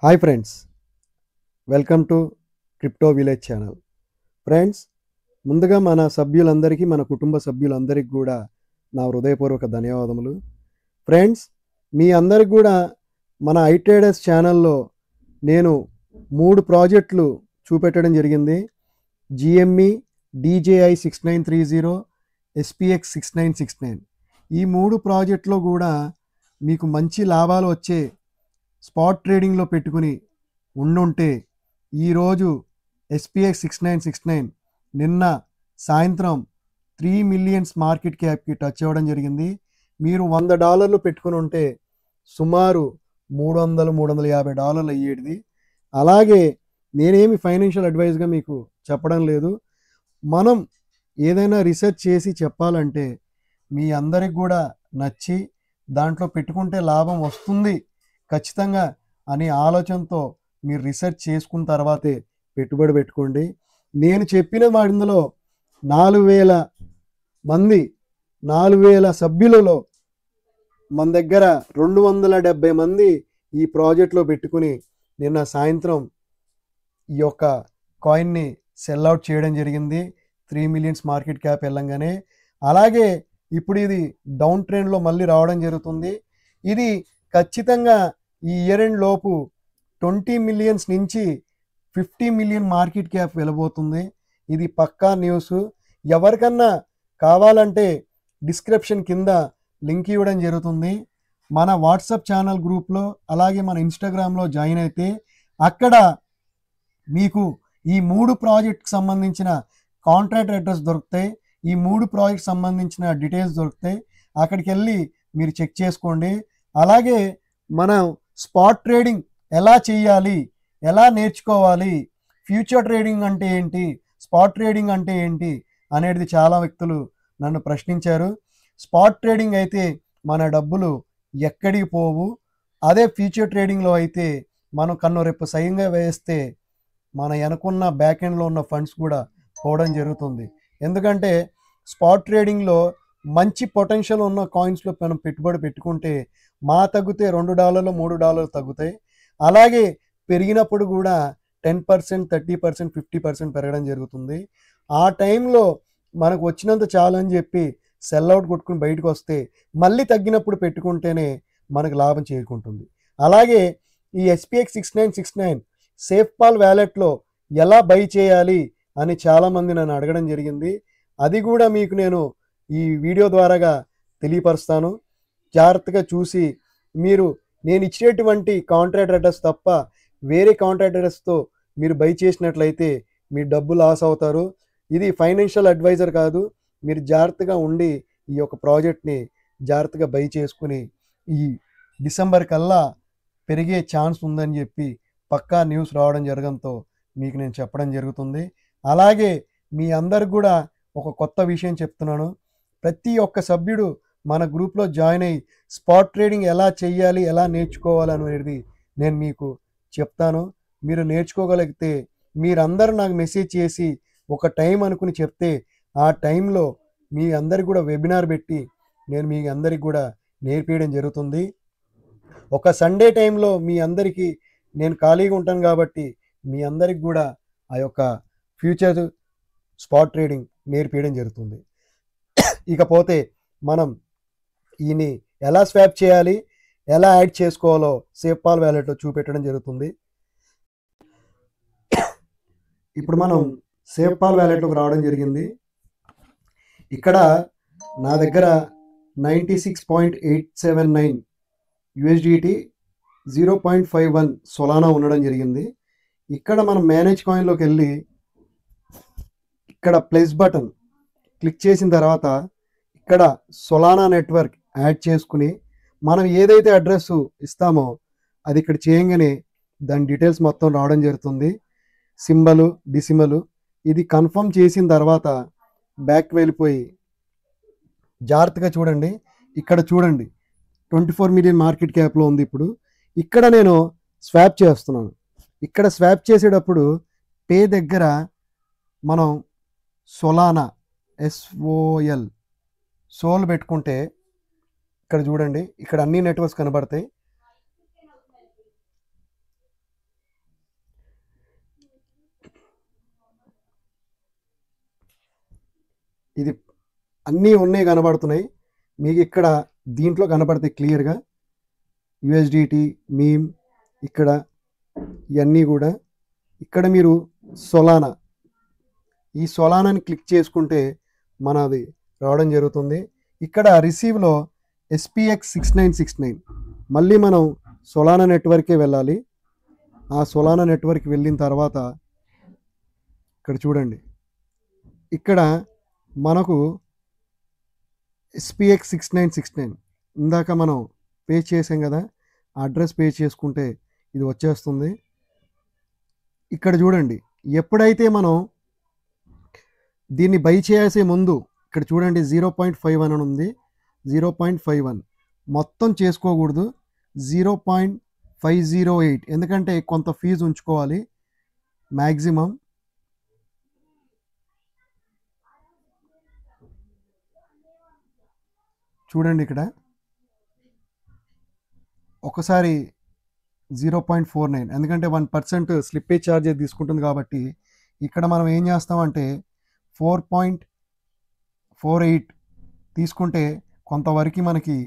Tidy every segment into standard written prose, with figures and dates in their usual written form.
Hi friends, welcome to crypto village channel. Friends, ముందుగా మన సభ్యులందరికీ, మన కుటుంబ సభ్యులందరికీ కూడా నా హృదయపూర్వక ధన్యవాదములు. ఫ్రెండ్స్, మీ అందరికి కూడా మన ఐట్రేడర్స్ ఛానల్లో నేను 3 ప్రాజెక్టులు చూపెట్టడం జరిగింది. GME, DJI 6930, SPX 6969. ఈ 3 ప్రాజెక్టులో కూడా మీకు మంచి లాభాలు వచ్చే స్పాట్ ట్రేడింగ్లో పెట్టుకుని ఉండుంటే ఈరోజు SPX 6969 నిన్న సాయంత్రం 3 మిలియన్స్ మార్కెట్ క్యాప్కి టచ్ అవ్వడం జరిగింది. మీరు $100 పెట్టుకుని ఉంటే సుమారు $300-350 అయ్యేది. అలాగే నేనేమి ఫైనాన్షియల్ అడ్వైజ్గా మీకు చెప్పడం లేదు. మనం ఏదైనా రీసెర్చ్ చేసి చెప్పాలంటే మీ అందరికి కూడా నచ్చి దాంట్లో పెట్టుకుంటే లాభం వస్తుంది ఖచ్చితంగా అనే ఆలోచనతో మీరు రీసెర్చ్ చేసుకున్న తర్వాతే పెట్టుబడి పెట్టుకోండి. నేను చెప్పిన వాటిలో 4000 మంది 4000 సభ్యులలో మన దగ్గర 270 మంది ఈ ప్రాజెక్ట్లో పెట్టుకుని నిన్న సాయంత్రం ఈ యొక్క కాయిన్ని సెల్ అవుట్ చేయడం జరిగింది 3 మిలియన్స్ మార్కెట్ క్యాప్ వెళ్ళంగానే. అలాగే ఇప్పుడు ఇది డౌన్ ట్రెండ్లో మళ్ళీ రావడం జరుగుతుంది. ఇది ఖచ్చితంగా ఈ ఇయర్ ఎండ్ లోపు 20 మిలియన్స్ నుంచి 50 మిలియన్ మార్కెట్ క్యాప్ వెళ్ళబోతుంది. ఇది పక్కా న్యూస్. ఎవరికన్నా కావాలంటే డిస్క్రిప్షన్ కింద లింక్ ఇవ్వడం జరుగుతుంది. మన వాట్సాప్ ఛానల్ గ్రూప్లో, అలాగే మన ఇన్స్టాగ్రామ్లో జాయిన్ అయితే అక్కడ మీకు ఈ 3 ప్రాజెక్ట్కి సంబంధించిన కాంట్రాక్ట్ అడ్రస్ దొరుకుతాయి. ఈ 3 ప్రాజెక్ట్ సంబంధించిన డీటెయిల్స్ దొరుకుతాయి. అక్కడికి వెళ్ళి మీరు చెక్ చేసుకోండి. అలాగే మనం స్పాట్ ట్రేడింగ్ ఎలా చేయాలి, ఎలా నేర్చుకోవాలి, ఫ్యూచర్ ట్రేడింగ్ అంటే ఏంటి, స్పాట్ ట్రేడింగ్ అంటే ఏంటి అనేది చాలా వ్యక్తులు నన్ను ప్రశ్నించారు. స్పాట్ ట్రేడింగ్ అయితే మన డబ్బులు ఎక్కడికి పోవు. అదే ఫ్యూచర్ ట్రేడింగ్లో అయితే మనం కన్ను రేపు సైన్గా వేస్తే మన వెనకున్న బ్యాక్ ఎండ్లో ఉన్న ఫండ్స్ కూడా పోవడం జరుగుతుంది. ఎందుకంటే స్పాట్ ట్రేడింగ్లో మంచి పొటెన్షియల్ ఉన్న కాయిన్స్లో మనం పెట్టుబడి పెట్టుకుంటే తగ్గితే $2 $3 తగ్గుతాయి. అలాగే పెరిగినప్పుడు కూడా 10%, 30%, 50% పెరగడం జరుగుతుంది. ఆ టైంలో మనకు వచ్చినంత చాలని చెప్పి సెల్ అవుట్ కొట్టుకుని బయటకు వస్తే మళ్ళీ తగ్గినప్పుడు పెట్టుకుంటేనే మనకు లాభం చేరుకుంటుంది. అలాగే ఈ SPX 6969 సేఫ్పాల్ వ్యాలెట్లో ఎలా బై చేయాలి అని చాలామంది నన్ను అడగడం జరిగింది. అది కూడా మీకు నేను ఈ వీడియో ద్వారాగా తెలియపరుస్తాను. జాగ్రత్తగా చూసి మీరు నేను ఇచ్చేటువంటి కాంట్రాక్ట్ అడ్రస్ తప్ప వేరే కాంట్రాక్ట్ అడ్రస్తో మీరు బై చేసినట్లయితే మీ డబ్బు లాస్ అవుతారు. ఇది ఫైనాన్షియల్ అడ్వైజర్ కాదు. మీరు జాగ్రత్తగా ఉండి ఈ యొక్క ప్రాజెక్ట్ని జాగ్రత్తగా బై చేసుకుని ఈ డిసెంబర్ కల్లా పెరిగే ఛాన్స్ ఉందని చెప్పి పక్కా న్యూస్ రావడం జరగడంతో మీకు నేను చెప్పడం జరుగుతుంది. అలాగే మీ అందరికి కూడా ఒక కొత్త విషయం చెప్తున్నాను. ప్రతి ఒక్క సభ్యుడు మన గ్రూప్లో జాయిన్ అయ్యి స్పాట్ ట్రేడింగ్ ఎలా చేయాలి, ఎలా నేర్చుకోవాలి అనేది నేను మీకు చెప్తాను. మీరు నేర్చుకోగలిగితే మీరందరూ నాకు మెసేజ్ చేసి ఒక టైం అనుకుని చెప్తే ఆ టైంలో మీ అందరికి కూడా వెబినార్ పెట్టి నేను మీ అందరికి కూడా నేర్పించడం జరుగుతుంది. ఒక సండే టైంలో మీ అందరికీ నేను ఖాళీగా ఉంటాను కాబట్టి మీ అందరికి కూడా ఆ యొక్క ఫ్యూచర్ స్పాట్ ట్రేడింగ్ నేర్పించడం జరుగుతుంది. ఇకపోతే మనం ఈయన్ని ఎలా స్వాప్ చేయాలి, ఎలా యాడ్ చేసుకోవాలో సేఫ్పాల్ వ్యాలెట్లో చూపెట్టడం జరుగుతుంది. ఇప్పుడు మనం సేఫ్పాల్ వ్యాలెట్లోకి రావడం జరిగింది. ఇక్కడ నా దగ్గర 96.879 USDT 0.51 సొలానా ఉండడం జరిగింది. ఇక్కడ మనం మేనేజ్ కాయిన్లోకి వెళ్ళి ఇక్కడ ప్లస్ బటన్ క్లిక్ చేసిన తర్వాత ఇక్కడ సొలానా నెట్వర్క్ యాడ్ చేసుకుని మనం ఏదైతే అడ్రస్ ఇస్తామో అది ఇక్కడ చేయగానే దాని డీటెయిల్స్ మొత్తం రావడం జరుగుతుంది. సింబలు, డిసిమలు ఇది కన్ఫర్మ్ చేసిన తర్వాత బ్యాక్ వెళ్ళిపోయి జాగ్రత్తగా చూడండి. ఇక్కడ చూడండి 24 మిలియన్ మార్కెట్ క్యాప్లో ఉంది. ఇప్పుడు ఇక్కడ నేను స్వాప్ చేస్తున్నాను. ఇక్కడ స్వాప్ చేసేటప్పుడు పే దగ్గర మనం సొలానా సోల్ పెట్టుకుంటే ఇక్కడ చూడండి, ఇక్కడ అన్ని నెట్వర్క్స్ కనబడతాయి. ఇది అన్నీ ఉన్నాయి కనబడుతున్నాయి మీకు. ఇక్కడ దీంట్లో కనబడతాయి క్లియర్గా యూఎస్డిటీ, మీమ్, ఇక్కడ ఇవన్నీ కూడా. ఇక్కడ మీరు సొలానా, ఈ సొలానాని క్లిక్ చేసుకుంటే మనది రావడం జరుగుతుంది. ఇక్కడ రిసీవ్లో SPX 6969, మళ్ళీ మనం సొలానా నెట్వర్కే వెళ్ళాలి. ఆ సొలానా నెట్వర్క్ వెళ్ళిన తర్వాత ఇక్కడ చూడండి, ఇక్కడ మనకు SPX 6969 ఇందాక మనం పే చేసాం కదా, అడ్రస్ పే చేసుకుంటే ఇది వచ్చేస్తుంది. ఇక్కడ చూడండి, ఎప్పుడైతే మనం దీన్ని బై చేసే ముందు ఇక్కడ చూడండి 0.51 అని ఉంది. 0.51 మొత్తం చేసుకోకూడదు, 0.508, ఎందుకంటే కొంత ఫీజు ఉంచుకోవాలి మ్యాక్సిమం. చూడండి ఇక్కడ ఒకసారి 0.49, ఎందుకంటే 1% స్లిప్పేజ్ ఛార్జ్ తీసుకుంటుంది కాబట్టి ఇక్కడ మనం ఏం చేస్తామంటే 4.48 తీసుకుంటే కొంతవరకు మనకి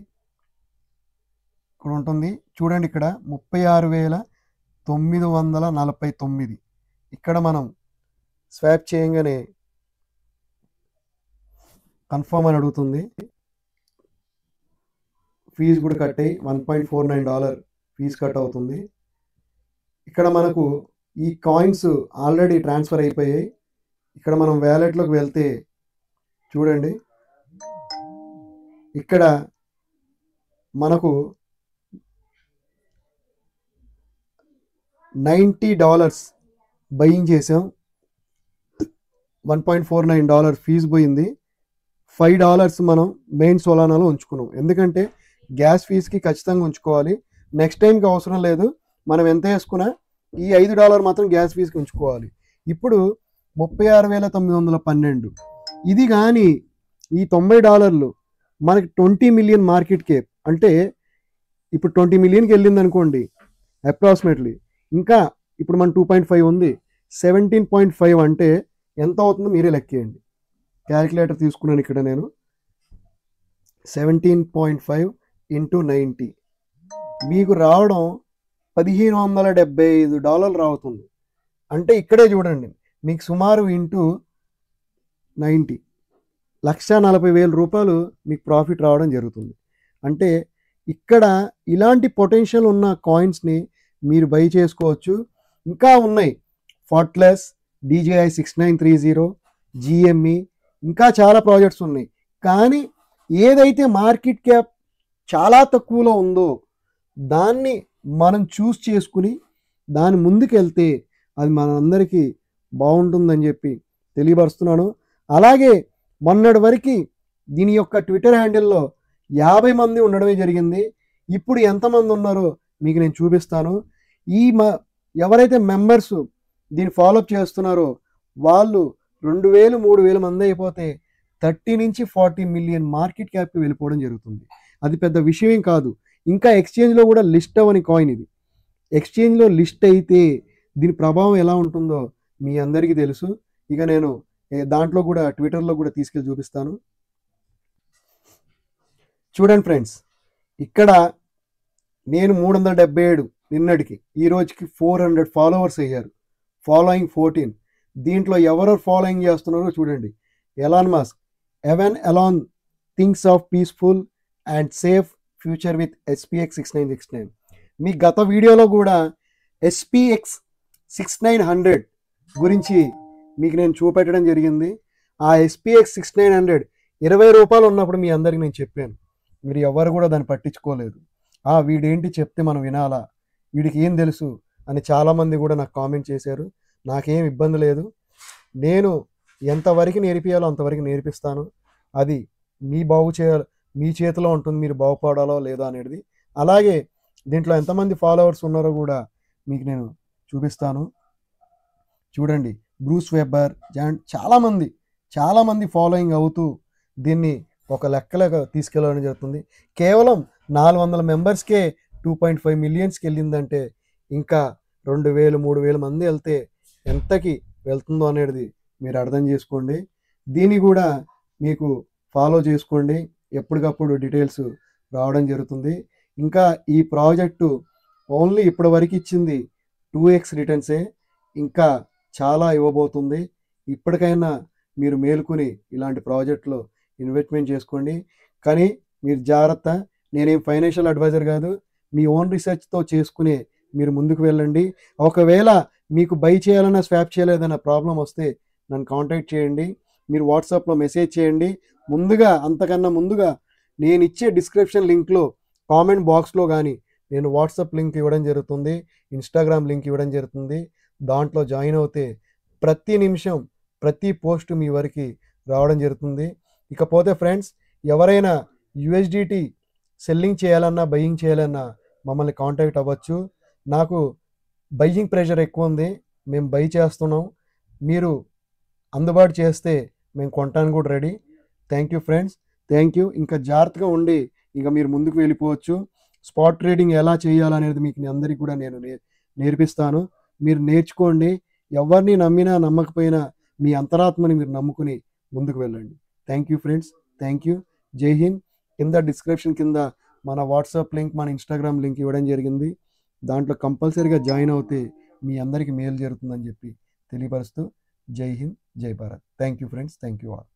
ఇక్కడ ఉంటుంది. చూడండి ఇక్కడ 36,949 ఇక్కడ మనం స్వాప్ చేయగానే కన్ఫర్మ్ అని అడుగుతుంది. ఫీజు కూడా కట్ అయ్యి $1.49 ఫీజు కట్ అవుతుంది. ఇక్కడ మనకు ఈ కాయిన్స్ ఆల్రెడీ ట్రాన్స్ఫర్ అయిపోయాయి. ఇక్కడ మనం వ్యాలెట్లోకి వెళ్తే చూడండి, ఇక్కడ మనకు $90 బయింగ్ చేసాం, $1.49 ఫీజు పోయింది. $5 మనం మెయిన్ సోలానాలో ఉంచుకున్నాం, ఎందుకంటే గ్యాస్ ఫీజుకి ఖచ్చితంగా ఉంచుకోవాలి. నెక్స్ట్ టైంకి అవసరం లేదు, మనం ఎంత వేసుకున్నా ఈ $5 మాత్రం గ్యాస్ ఫీజుకి ఉంచుకోవాలి. ఇప్పుడు 36,912 ఇది కానీ ఈ $90 మనకి 20 మిలియన్ మార్కెట్ కేప్, అంటే ఇప్పుడు 20 మిలియన్కి వెళ్ళింది అనుకోండి అప్రాక్సిమేట్లీ. ఇంకా ఇప్పుడు మన 2.5 ఉంది, 17.5 అంటే ఎంత అవుతుందో మీరే లెక్కేయండి. క్యాలిక్యులేటర్ తీసుకున్నాను ఇక్కడ నేను. 17.5 × 90 మీకు రావడం $1,575 రావుతుంది. అంటే ఇక్కడే చూడండి, మీకు సుమారు ఇంటూ 90 1,40,000 మీకు ప్రాఫిట్ రావడం జరుగుతుంది. అంటే ఇక్కడ ఇలాంటి పొటెన్షియల్ ఉన్న కాయిన్స్ని మీరు బై చేసుకోవచ్చు. ఇంకా ఉన్నాయి, ఫార్ట్లెస్, DJI 6930, GME, ఇంకా చాలా ప్రాజెక్ట్స్ ఉన్నాయి. కానీ ఏదైతే మార్కెట్ క్యాప్ చాలా తక్కువలో ఉందో దాన్ని మనం చూస్ చేసుకుని దాని ముందుకు వెళ్తే అది మనందరికీ బాగుంటుందని చెప్పి తెలియపరుస్తున్నాను. అలాగే మొన్నటి వరకు దీని యొక్క ట్విట్టర్ హ్యాండిల్లో 50 మంది ఉండడమే జరిగింది. ఇప్పుడు ఎంతమంది ఉన్నారో మీకు నేను చూపిస్తాను. ఎవరైతే మెంబర్స్ దీన్ని ఫాలోఅప్ చేస్తున్నారో వాళ్ళు 2,000 3,000 మంది అయిపోతే 30 నుంచి 40 మిలియన్ మార్కెట్ క్యాప్కి వెళ్ళిపోవడం జరుగుతుంది. అది పెద్ద విషయం కాదు. ఇంకా ఎక్స్చేంజ్లో కూడా లిస్ట్ అవ్వని కాయిన్ ఇది. ఎక్స్చేంజ్లో లిస్ట్ అయితే దీని ప్రభావం ఎలా ఉంటుందో మీ అందరికీ తెలుసు. ఇక నేను దాంట్లో కూడా ట్విట్టర్లో కూడా తీసుకెళ్ళి చూపిస్తాను. చూడండి ఫ్రెండ్స్, ఇక్కడ నేను 377 నిన్నటికి, ఈ రోజుకి 400 ఫాలోవర్స్ అయ్యారు. ఫాలోయింగ్ 14. దీంట్లో ఎవరెవరు ఫాలోయింగ్ చేస్తున్నారో చూడండి. Elon Musk, Elon thinks of peaceful and safe future with SPX 6969. మీ గత వీడియోలో కూడా SPX 6900 గురించి మీకు నేను చూపెట్టడం జరిగింది. ఆ SPX 6900 ₹20 ఉన్నప్పుడు మీ అందరికి నేను చెప్పాను. మీరు ఎవరు కూడా దాన్ని పట్టించుకోలేదు. వీడేంటి చెప్తే మనం వినాలా, వీడికి ఏం తెలుసు అని చాలామంది కూడా నాకు కామెంట్ చేశారు. నాకేం ఇబ్బంది లేదు, నేను ఎంతవరకు నేర్పియాలో అంతవరకు నేర్పిస్తాను. అది మీ చేతిలో ఉంటుంది, మీరు బాగుపడాలో లేదో అనేది. అలాగే దీంట్లో ఎంతమంది ఫాలోవర్స్ ఉన్నారో కూడా మీకు నేను చూపిస్తాను. చూడండి, బ్రూస్ వెబ్బర్, చాలామంది ఫాలోయింగ్ అవుతూ దీన్ని ఒక లెక్కలుగా తీసుకెళ్ళడం జరుగుతుంది. కేవలం 400 మెంబర్స్కే 2.5 మిలియన్స్కి వెళ్ళిందంటే ఇంకా 2,000 3,000 మంది వెళ్తే ఎంతకి వెళ్తుందో అనేది మీరు అర్థం చేసుకోండి. దీన్ని కూడా మీకు ఫాలో చేసుకోండి. ఎప్పటికప్పుడు డీటెయిల్స్ రావడం జరుగుతుంది. ఇంకా ఈ ప్రాజెక్టు ఓన్లీ ఇప్పటివరకు ఇచ్చింది 2x రిటర్న్సే. ఇంకా చాలా ఇవ్వబోతుంది. ఇప్పటికైనా మీరు మేలుకొని ఇలాంటి ప్రాజెక్టులో ఇన్వెస్ట్మెంట్ చేసుకోండి. కానీ మీరు జాగ్రత్త, నేనేం ఫైనాన్షియల్ అడ్వైజర్ కాదు. మీ ఓన్ రీసెర్చ్తో చేసుకునే మీరు ముందుకు వెళ్ళండి. ఒకవేళ మీకు బై చేయాలన్నా స్వాప్ చేయాలేదన్న ప్రాబ్లం వస్తే నన్ను కాంటాక్ట్ చేయండి. మీరు వాట్సాప్లో మెసేజ్ చేయండి. అంతకన్నా ముందుగా నేను ఇచ్చే డిస్క్రిప్షన్ లింక్లో కామెంట్ బాక్స్లో కానీ నేను వాట్సాప్ లింక్ ఇవ్వడం జరుగుతుంది, ఇన్స్టాగ్రామ్ లింక్ ఇవ్వడం జరుగుతుంది. దాంట్లో జాయిన్ అవుతే ప్రతి నిమిషం ప్రతి పోస్ట్ మీ వరకు రావడం జరుగుతుంది. ఇకపోతే ఫ్రెండ్స్, ఎవరైనా USDT సెల్లింగ్ చేయాలన్నా బయ్యింగ్ చేయాలన్నా మమ్మల్ని కాంటాక్ట్ అవ్వచ్చు. నాకు బయ్యింగ్ ప్రెషర్ ఎక్కువ ఉంది, మేము బై చేస్తున్నాం. మీరు అందుబాటు చేస్తే మేము కొనడానికి కూడా ready. Thank you friends, thank you. ఇంకా జాగ్రత్తగా ఉండి ఇంకా మీరు ముందుకు వెళ్ళిపోవచ్చు. స్పాట్ ట్రేడింగ్ ఎలా చేయాలనేది మీకు అందరికీ కూడా నేను నేర్పిస్తాను. మీరు నేర్చుకోండి. ఎవరిని నమ్మినా నమ్మకపోయినా మీ అంతరాత్మని మీరు నమ్ముకుని ముందుకు వెళ్ళండి. Thank you friends, thank you. జై హింద్. కింద డిస్క్రిప్షన్ కింద మన వాట్సాప్ లింక్, మన ఇన్స్టాగ్రామ్ లింక్ ఇవ్వడం జరిగింది. దాంట్లో కంపల్సరీగా జాయిన్ అవుతే మీ అందరికీ మేలు జరుగుతుందని చెప్పి తెలియపరుస్తూ జై హింద్, జై Bharat. Thank you friends, thank you all.